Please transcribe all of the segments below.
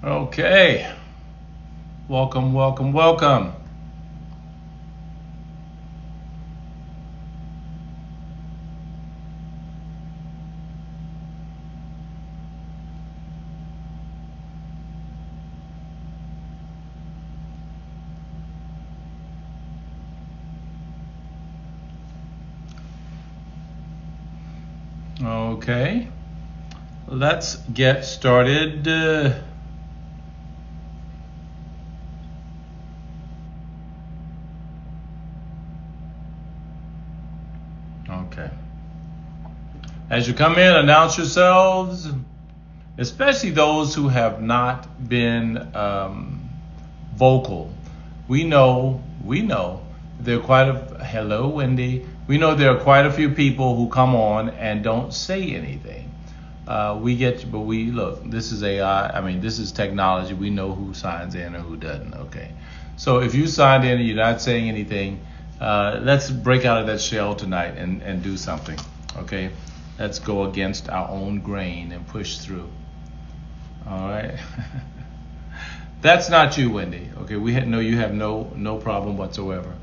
Okay. Welcome, welcome, welcome. Okay. Let's get started. Okay. As you come in, announce yourselves, especially those who have not been vocal. We know there are quite a hello, Wendy. We know there are quite a few people who come on and don't say anything. We get, but we look. This is AI. I mean, this is technology. We know who signs in or who doesn't. Okay, so if you signed in and you're not saying anything, let's break out of that shell tonight and do something. Okay, let's go against our own grain and push through. All right. That's not you, Wendy. Okay, no, you have no problem whatsoever.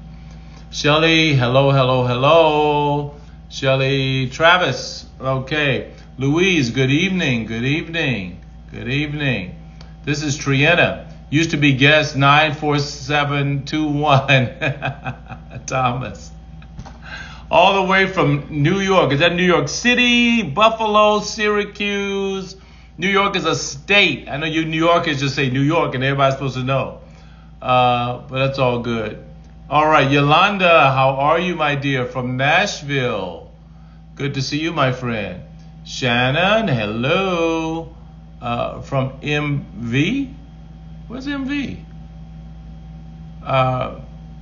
Shelly, hello, hello, hello. Shelly, Travis, okay. Louise, good evening, good evening, good evening. This is Triana. Used to be guest 94721. Thomas. All the way from New York. Is that New York City, Buffalo, Syracuse? New York is a state. I know you New Yorkers just say New York and everybody's supposed to know. But that's all good. All right, Yolanda, how are you, my dear? From Nashville. Good to see you, my friend. Shannon, hello. From MV? Where's MV?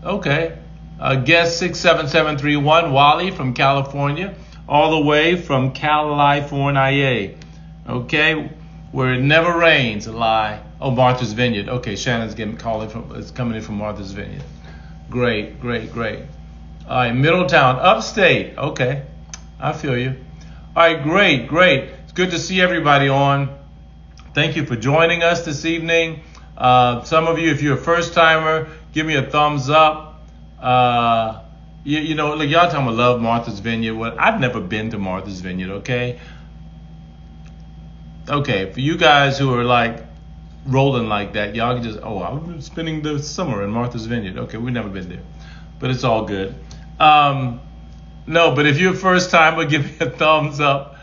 Okay. Guest 67731, Wally from California, all the way from California. Okay, where it never rains. A lie. Oh, Martha's Vineyard. Okay, Shannon's it's coming in from Martha's Vineyard. Great, great, great. All right, Middletown, upstate. Okay, I feel you. All right, great, great. It's good to see everybody on. Thank you for joining us this evening. Some of you, if you're a first timer, give me a thumbs up. Look, y'all talking about love Martha's Vineyard. Well, I've never been to Martha's Vineyard, okay? Okay, for you guys who are like rolling like that, y'all can just, I'm spending the summer in Martha's Vineyard. Okay, we've never been there, but it's all good. No, but if you're a first timer, give me a thumbs up.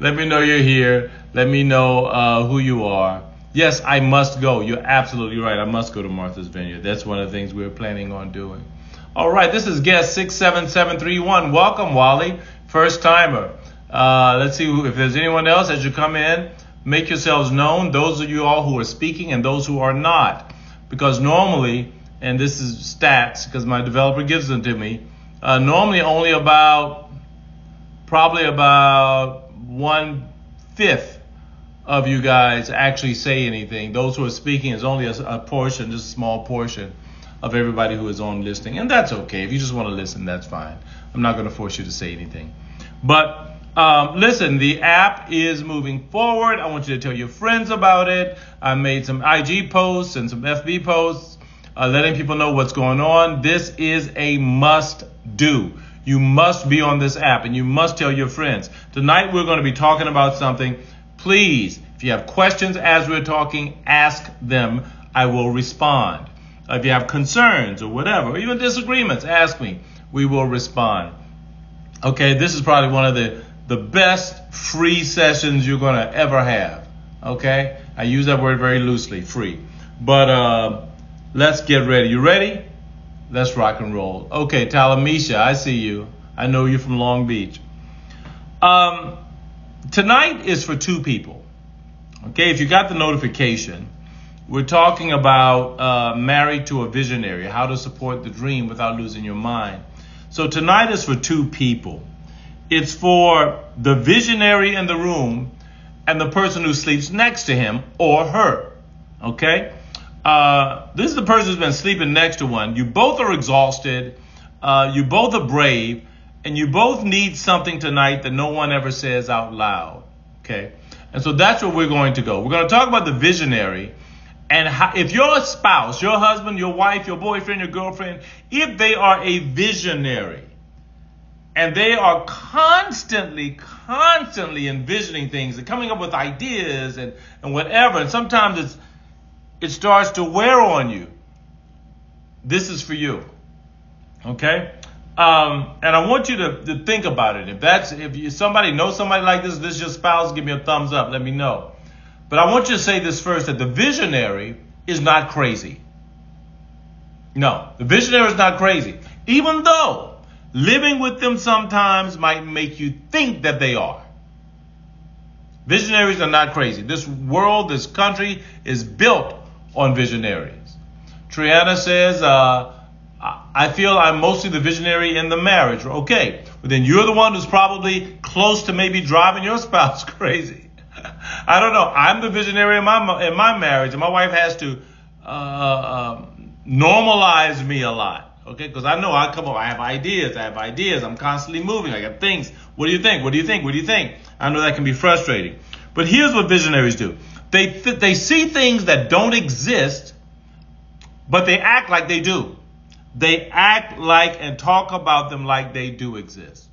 Let me know you're here. Let me know who you are. Yes, I must go. You're absolutely right. I must go to Martha's Vineyard. That's one of the things we're planning on doing. All right, this is guest 67731. Welcome, Wally. First timer. Let's see if there's anyone else as you come in. Make yourselves known, those of you all who are speaking and those who are not. Because normally, and this is stats because my developer gives them to me, normally only probably about 1/5 of you guys actually say anything. Those who are speaking is only a portion, just a small portion of everybody who is on listening. And that's okay. If you just want to listen, that's fine. I'm not going to force you to say anything. But listen, the app is moving forward. I want you to tell your friends about it. I made some IG posts and some FB posts letting people know what's going on. This is a must do. You must be on this app and you must tell your friends. Tonight we're going to be talking about something. Please, if you have questions as we're talking, ask them. I will respond. If you have concerns or whatever, or even disagreements, ask me. We will respond. Okay, this is probably one of the best free sessions you're going to ever have. Okay, I use that word very loosely, free. But let's get ready. You ready? Let's rock and roll. Okay, Talamisha, I see you. I know you're from Long Beach. Tonight is for two people. Okay, if you got the notification, we're talking about Married to a Visionary, how to support the dream without losing your mind. So tonight is for two people. It's for the visionary in the room and the person who sleeps next to him or her. Okay? This is the person who's been sleeping next to one. You both are exhausted. You both are brave. And you both need something tonight that no one ever says out loud. Okay? And so that's where we're going to go. We're going to talk about the visionary and how, if your spouse, your husband, your wife, your boyfriend, your girlfriend, if they are a visionary and they are constantly envisioning things and coming up with ideas and whatever, and sometimes it starts to wear on you, this is for you. Okay? And I want you to think about it. If somebody knows somebody like this is your spouse, give me a thumbs up. Let me know. But I want you to say this first, that the visionary is not crazy. No, the visionary is not crazy. Even though living with them sometimes might make you think that they are. Visionaries are not crazy. This world, this country is built on visionaries. Triana says, I feel I'm mostly the visionary in the marriage. Okay, but then you're the one who's probably close to maybe driving your spouse crazy. I don't know. I'm the visionary in my marriage, and my wife has to normalize me a lot. Okay, because I know I have ideas. I'm constantly moving. I got things. What do you think? What do you think? What do you think? I know that can be frustrating. But here's what visionaries do. They see things that don't exist, but they act like they do. They act like and talk about them like they do exist.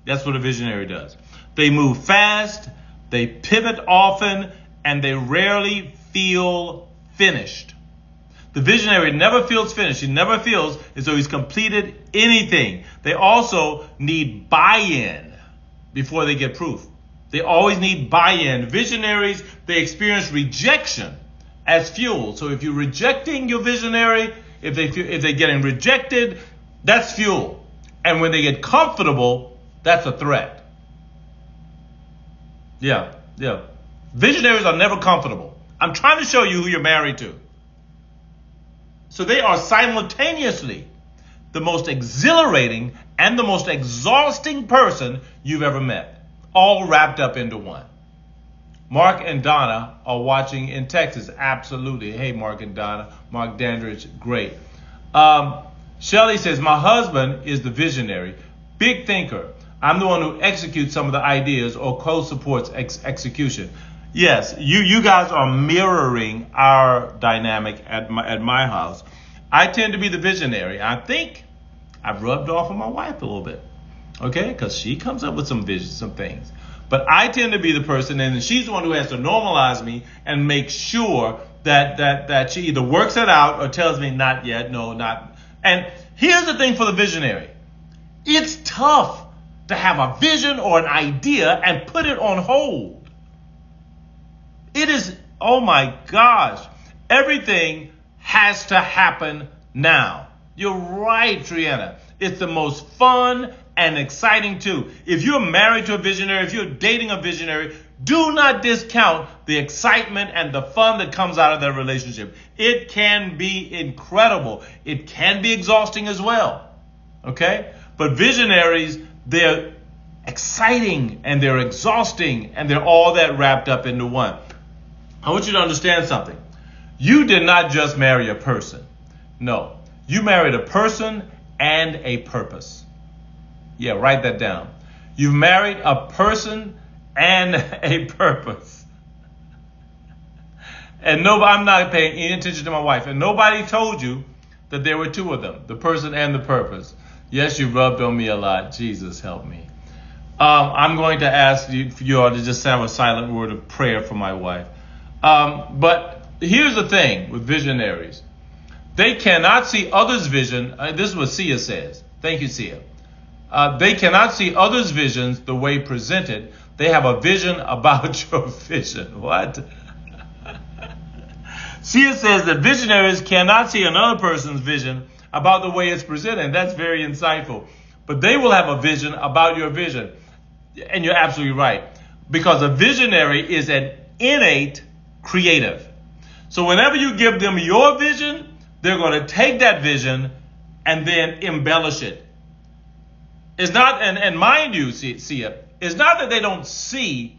That's what a visionary does. They move fast, they pivot often, and they rarely feel finished. The visionary never feels finished. He never feels as though he's completed anything. They also need buy-in before they get proof. They always need buy-in. Visionaries, they experience rejection as fuel. So if you're rejecting your visionary, if they're getting rejected, that's fuel. And when they get comfortable, that's a threat. Yeah. Visionaries are never comfortable. I'm trying to show you who you're married to. So they are simultaneously the most exhilarating and the most exhausting person you've ever met, all wrapped up into one. Mark and Donna are watching in Texas. Absolutely. Hey, Mark and Donna. Mark Dandridge, great. Shelley says, my husband is the visionary, big thinker. I'm the one who executes some of the ideas or co-supports execution. Yes, you guys are mirroring our dynamic at my house. I tend to be the visionary. I think I've rubbed off on my wife a little bit, okay? Because she comes up with some visions, some things. But I tend to be the person, and she's the one who has to normalize me and make sure that she either works it out or tells me not yet, no, not. And here's the thing for the visionary. It's tough to have a vision or an idea and put it on hold. It is, oh my gosh, everything has to happen now. You're right, Triana. It's the most fun and exciting too. If you're married to a visionary, if you're dating a visionary, do not discount the excitement and the fun that comes out of that relationship. It can be incredible. It can be exhausting as well. Okay? But visionaries, they're exciting and they're exhausting and they're all that wrapped up into one. I want you to understand something. You did not just marry a person. No, you married a person and a purpose. Yeah, write that down. You've married a person and a purpose. And I'm not paying any attention to my wife. And nobody told you that there were two of them, the person and the purpose. Yes, you rubbed on me a lot. Jesus, help me. I'm going to ask you all to just have a silent word of prayer for my wife. But here's the thing with visionaries. They cannot see others' vision. This is what Sia says. Thank you, Sia. They cannot see others' visions the way presented. They have a vision about your vision. What? Sia says that visionaries cannot see another person's vision about the way it's presented. That's very insightful. But they will have a vision about your vision. And you're absolutely right. Because a visionary is an innate creative. So whenever you give them your vision, they're going to take that vision and then embellish it. It's not, and mind you, Sia, it's not that they don't see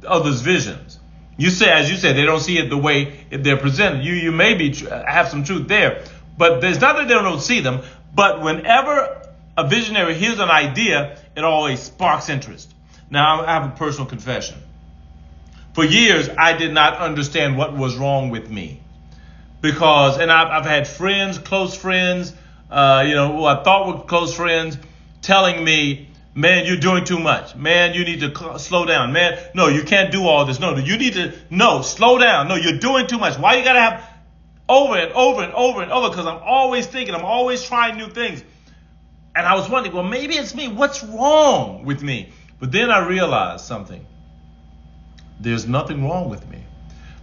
others' visions. You say, as you said, they don't see it the way they're presented. You maybe have some truth there, but it's not that they don't see them. But whenever a visionary hears an idea, it always sparks interest. Now, I have a personal confession. For years, I did not understand what was wrong with me. Because, and I've had friends, close friends, who I thought were close friends, telling me, man, you're doing too much. Man, you need to slow down. Man, no, you can't do all this. No, slow down. No, you're doing too much. Why you got to have over and over and over and over? Because I'm always thinking, I'm always trying new things. And I was wondering, well, maybe it's me. What's wrong with me? But then I realized something. There's nothing wrong with me.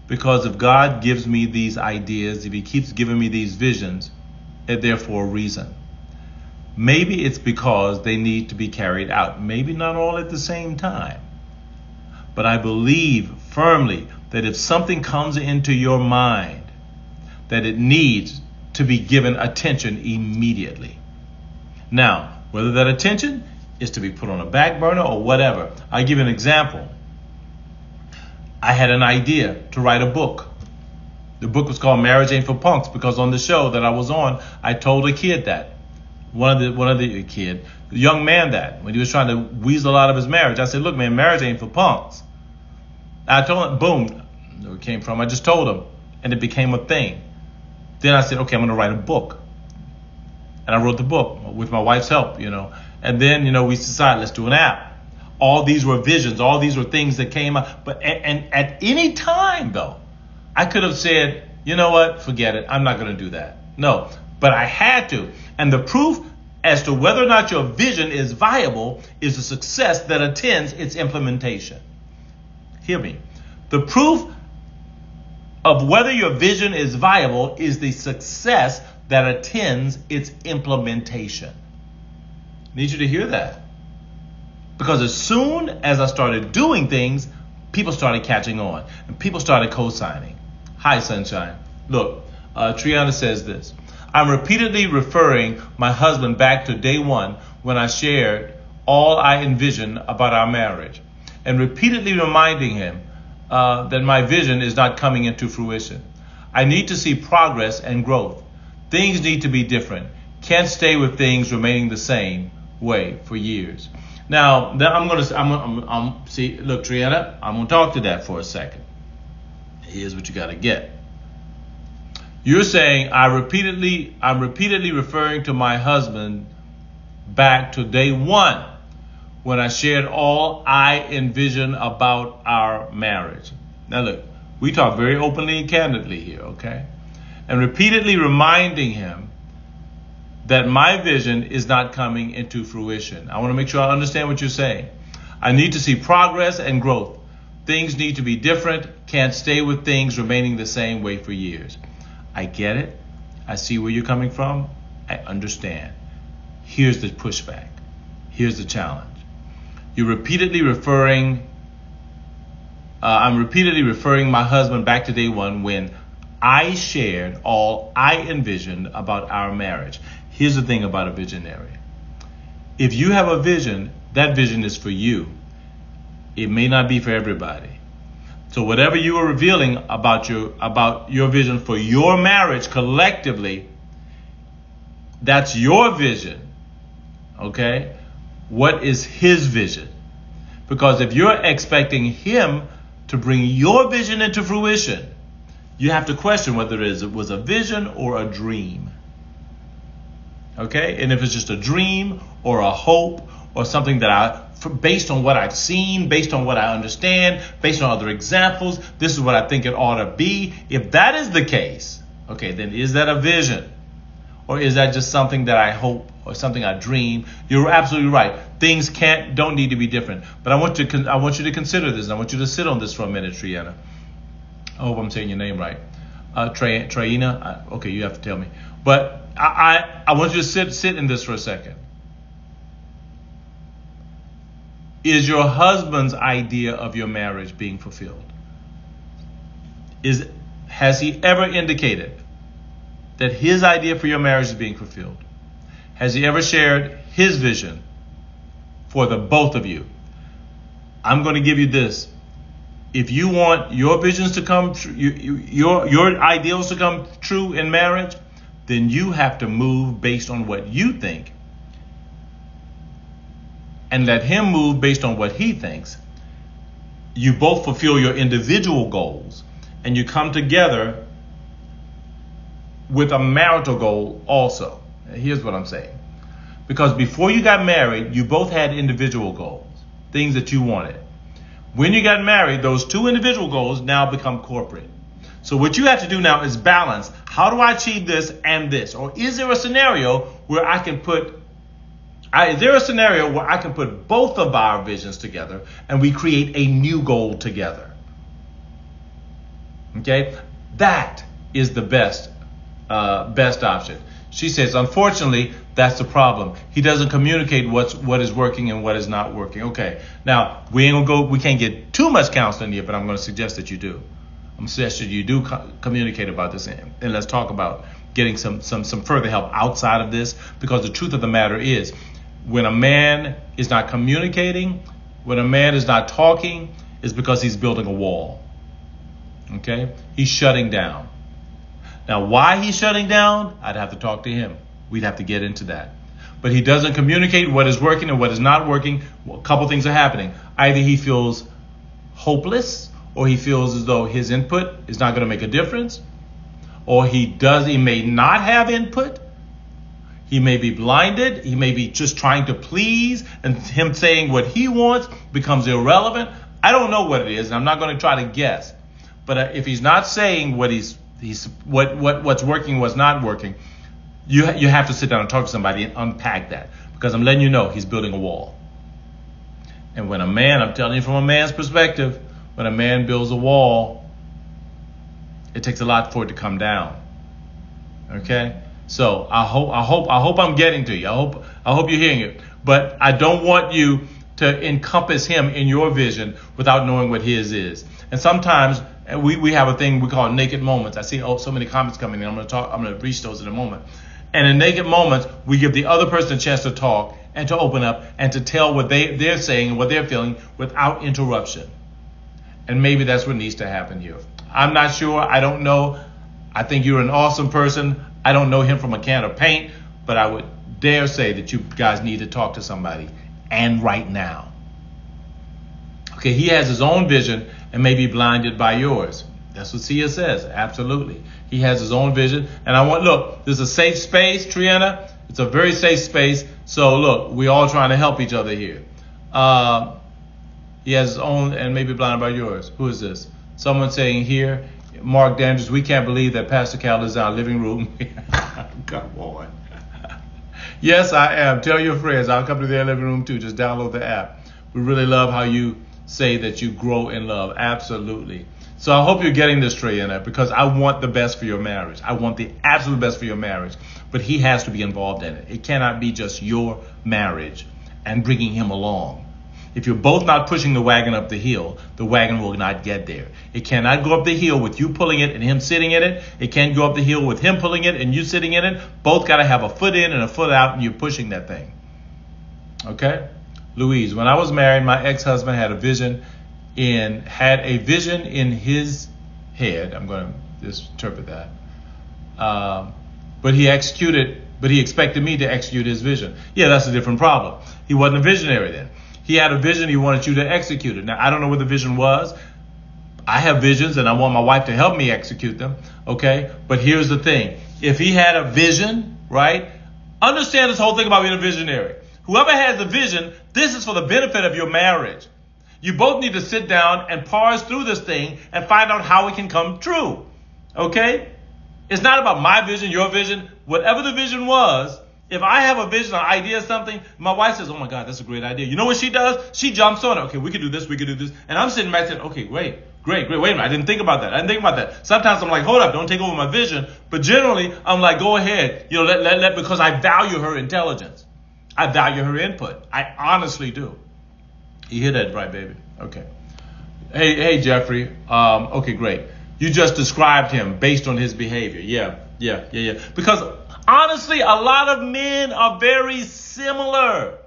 Because if God gives me these ideas, if he keeps giving me these visions, they're for a reason. Maybe it's because they need to be carried out. Maybe not all at the same time. But I believe firmly that if something comes into your mind, that it needs to be given attention immediately. Now, whether that attention is to be put on a back burner or whatever. I'll give you an example. I had an idea to write a book. The book was called Marriage Ain't for Punks because on the show that I was on, I told a kid that. The young man that, when he was trying to weasel out of his marriage, I said, look, man, marriage ain't for punks. I told him, boom, where it came from. I just told him, and it became a thing. Then I said, okay, I'm going to write a book. And I wrote the book with my wife's help, And then, we decided, let's do an app. All these were visions. All these were things that came up. But and at any time, though, I could have said, you know what, forget it. I'm not going to do that. No, but I had to. And the proof as to whether or not your vision is viable is the success that attends its implementation. Hear me. The proof of whether your vision is viable is the success that attends its implementation. I need you to hear that. Because as soon as I started doing things, people started catching on and people started co-signing. Hi, Sunshine. Look, Triana says this. I'm repeatedly referring my husband back to day one when I shared all I envisioned about our marriage and repeatedly reminding him that my vision is not coming into fruition. I need to see progress and growth. Things need to be different. Can't stay with things remaining the same way for years. Now, look, Triana, I'm going to talk to that for a second. Here's what you got to get. You're saying I'm repeatedly referring to my husband back to day one when I shared all I envisioned about our marriage. Now look, we talk very openly and candidly here, okay? And repeatedly reminding him that my vision is not coming into fruition. I want to make sure I understand what you're saying. I need to see progress and growth. Things need to be different. Can't stay with things remaining the same way for years. I get it. I see where you're coming from. I understand. Here's the pushback. Here's the challenge. I'm repeatedly referring my husband back to day one when I shared all I envisioned about our marriage. Here's the thing about a visionary. If you have a vision, that vision is for you. It may not be for everybody. So whatever you are revealing about your vision for your marriage collectively, that's your vision. Okay? What is his vision? Because if you're expecting him to bring your vision into fruition, you have to question whether it was a vision or a dream. Okay? And if it's just a dream or a hope or something that based on what I've seen, based on what I understand, based on other examples, this is what I think it ought to be. If that is the case, okay, then is that a vision? Or is that just something that I hope or something I dream? You're absolutely right. Things don't need to be different. But I want you to consider this. And I want you to sit on this for a minute, Triana. I hope I'm saying your name right. Triana? Okay, you have to tell me. But I want you to sit in this for a second. Is your husband's idea of your marriage being fulfilled? Has he ever indicated that his idea for your marriage is being fulfilled? Has he ever shared his vision for the both of you? I'm going to give you this. If you want your visions to come true, your ideals to come true in marriage, then you have to move based on what you think and let him move based on what he thinks. you both fulfill your individual goals and you come together with a marital goal also. Here's what I'm saying. Because before you got married, you both had individual goals, things that you wanted. When you got married, those two individual goals now become corporate. So what you have to do now is balance. How do I achieve this and this? Or is there a scenario where I can put both of our visions together and we create a new goal together? Okay, that is the best option. She says, unfortunately, that's the problem. He doesn't communicate what is working and what is not working. Okay, now we can't get too much counseling here, but I'm going to suggest that you do. I'm going to suggest that you do communicate about this, and let's talk about getting some further help outside of this, because the truth of the matter is, when a man is not communicating, when a man is not talking, it's because he's building a wall. Okay, he's shutting down. Now, why he's shutting down, I'd have to talk to him. We'd have to get into that. But he doesn't communicate what is working and what is not working. Well, a couple things are happening. Either he feels hopeless, or he feels as though his input is not going to make a difference, or he may not have input. He may be blinded. He may be just trying to please, and him saying what he wants becomes irrelevant. I don't know what it is, and I'm not going to try to guess. But if he's not saying what's working, what's not working, you have to sit down and talk to somebody and unpack that, because I'm letting you know he's building a wall. And when a man, I'm telling you from a man's perspective, when a man builds a wall, it takes a lot for it to come down. Okay? So I hope I'm getting to you. I hope you're hearing it. But I don't want you to encompass him in your vision without knowing what his is. And sometimes we have a thing we call naked moments. I see so many comments coming in. I'm going to reach those in a moment. And in naked moments, we give the other person a chance to talk and to open up and to tell what they're saying and what they're feeling without interruption. And maybe that's what needs to happen here. I'm not sure. I don't know. I think you're an awesome person. I don't know him from a can of paint, but I would dare say that you guys need to talk to somebody, and right now. Okay, he has his own vision and may be blinded by yours. That's what Sia says. Absolutely. He has his own vision. And look, this is a safe space, Triana. It's a very safe space. So look, we're all trying to help each other here. He has his own and may be blinded by yours. Who is this? Someone saying here, Mark Dandridge, we can't believe that Pastor Cal is in our living room. Come on. Yes, I am. Tell your friends. I'll come to their living room too. Just download the app. We really love how you say that you grow in love. Absolutely. So I hope you're getting this, Triana, because I want the best for your marriage. I want the absolute best for your marriage. But he has to be involved in it. It cannot be just your marriage and bringing him along. If you're both not pushing the wagon up the hill, the wagon will not get there. It cannot go up the hill with you pulling it and him sitting in it. It can't go up the hill with him pulling it and you sitting in it. Both got to have a foot in and a foot out, and you're pushing that thing. Okay? Louise, when I was married, my ex-husband had a vision in his head. I'm going to just interpret that. But he expected me to execute his vision. Yeah, that's a different problem. He wasn't a visionary then. He had a vision. He wanted you to execute it. Now, I don't know what the vision was. I have visions, and I want my wife to help me execute them. Okay? But here's the thing. If he had a vision, right? Understand this whole thing about being a visionary. Whoever has a vision, this is for the benefit of your marriage. You both need to sit down and parse through this thing and find out how it can come true. Okay? It's not about my vision, your vision. Whatever the vision was, if I have a vision or idea of something, my wife says, oh my God, that's a great idea. You know what she does? She jumps on it. Okay, we could do this. And I'm sitting back saying, okay, great. Wait a minute. I didn't think about that. Sometimes I'm like, hold up, don't take over my vision. But generally, I'm like, go ahead. Because I value her intelligence. I value her input. I honestly do. You hear that right, baby? Okay. Hey, Jeffrey. Okay, great. You just described him based on his behavior. Yeah. Because honestly, a lot of men are very similar.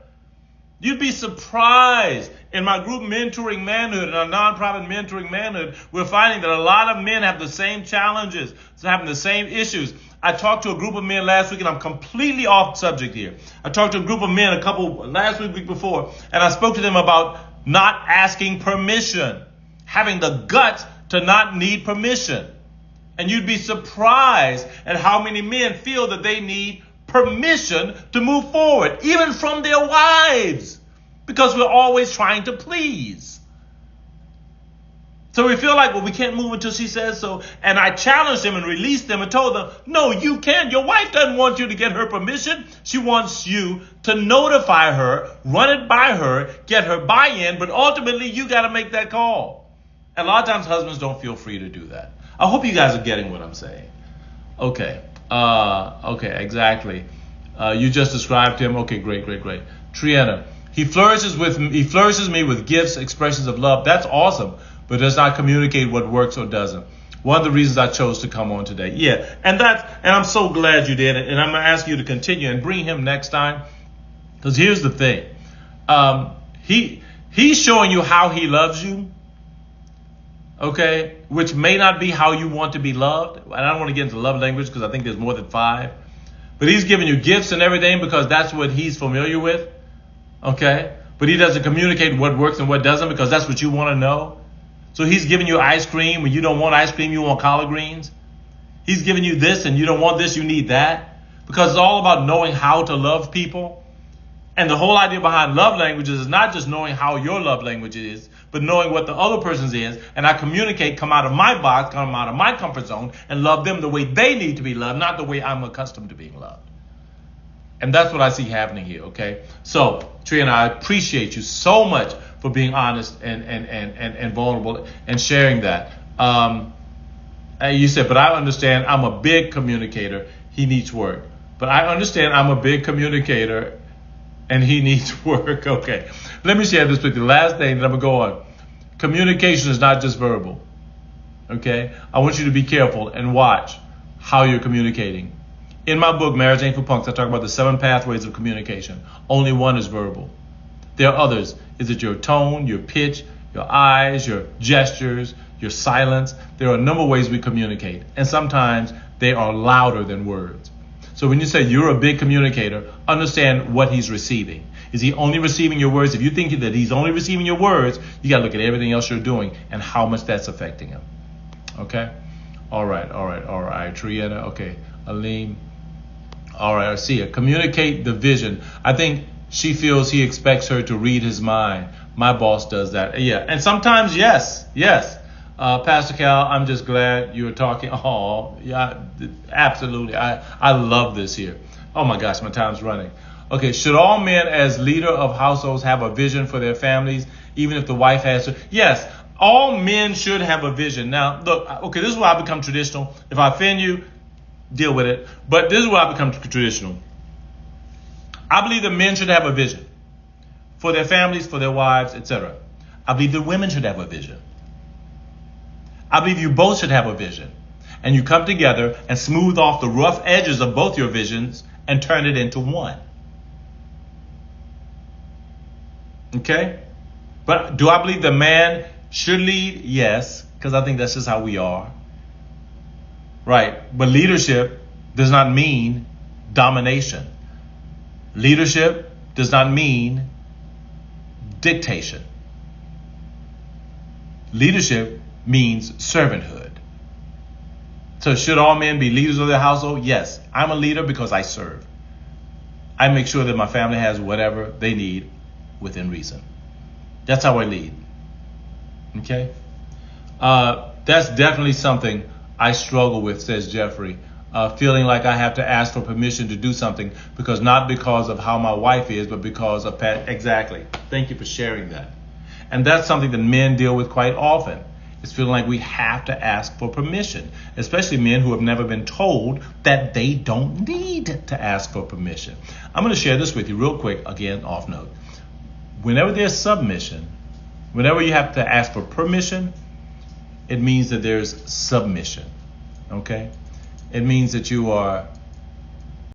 You'd be surprised. In my group Mentoring Manhood, in our nonprofit Mentoring Manhood, we're finding that a lot of men have the same challenges, having the same issues. I talked to a group of men last week, and I'm completely off subject here. I talked to a group of men last week before, and I spoke to them about not asking permission. having the guts to not need permission. And you'd be surprised at how many men feel that they need permission to move forward, even from their wives, because we're always trying to please. So we feel like, well, we can't move until she says so. And I challenged them and released them and told them, no, you can. Your wife doesn't want you to get her permission. She wants you to notify her, run it by her, get her buy-in, but ultimately you got to make that call. And a lot of times husbands don't feel free to do that. I hope you guys are getting what I'm saying. Okay. Okay, exactly. You just described him. Okay, great. Triana, he flourishes me with gifts, expressions of love. That's awesome, but does not communicate what works or doesn't. One of the reasons I chose to come on today. Yeah, and I'm so glad you did it. And I'm going to ask you to continue and bring him next time. Because here's the thing. He's showing you how he loves you. Okay, which may not be how you want to be loved. And I don't want to get into love language because I think there's more than 5. But he's giving you gifts and everything because that's what he's familiar with. Okay, but he doesn't communicate what works and what doesn't because that's what you want to know. So he's giving you ice cream when you don't want ice cream, you want collard greens. He's giving you this and you don't want this, you need that. Because it's all about knowing how to love people. And the whole idea behind love languages is not just knowing how your love language is, but knowing what the other person's is. And I communicate, come out of my box, come out of my comfort zone, and love them the way they need to be loved, not the way I'm accustomed to being loved. And that's what I see happening here, okay? So, Triana, I appreciate you so much for being honest and vulnerable and sharing that. And you said, but I understand I'm a big communicator. He needs work. But I understand I'm a big communicator and he needs work. Okay. Let me share this with you. Last thing that I'm going to go on. Communication is not just verbal. Okay. I want you to be careful and watch how you're communicating. In my book, Marriage Ain't for Punks, I talk about the 7 pathways of communication. Only one is verbal. There are others. Is it your tone, your pitch, your eyes, your gestures, your silence? There are a number of ways we communicate. And sometimes they are louder than words. So when you say you're a big communicator, understand what he's receiving. Is he only receiving your words? If you think that he's only receiving your words, you got to look at everything else you're doing and how much that's affecting him. Okay? All right. Triana, okay. Aline. All right, I see it. Communicate the vision. I think she feels he expects her to read his mind. My boss does that. Yeah, and sometimes, yes. Pastor Cal, I'm just glad you were talking. Oh, yeah, absolutely. I love this here. Oh my gosh, my time's running. Okay, should all men as leader of households have a vision for their families, even if the wife has to? Yes, all men should have a vision. Now, look, okay, this is where I become traditional. If I offend you, deal with it. But this is where I become traditional. I believe that men should have a vision for their families, for their wives, etc. I believe that women should have a vision. I believe you both should have a vision. And you come together and smooth off the rough edges of both your visions and turn it into one. Okay? But do I believe the man should lead? Yes, because I think that's just how we are. Right. But leadership does not mean domination. Leadership does not mean dictation. Leadership means servanthood. So should all men be leaders of their household? Yes. I'm a leader because I serve. I make sure that my family has whatever they need within reason. That's how I lead. Okay? That's definitely something I struggle with, says Jeffrey. Feeling like I have to ask for permission to do something not because of how my wife is, but because of exactly. Thank you for sharing that. And that's something that men deal with quite often. It's feeling like we have to ask for permission, especially men who have never been told that they don't need to ask for permission. I'm going to share this with you real quick, again, off note. Whenever there's submission, whenever you have to ask for permission, it means that there's submission, okay? It means that you are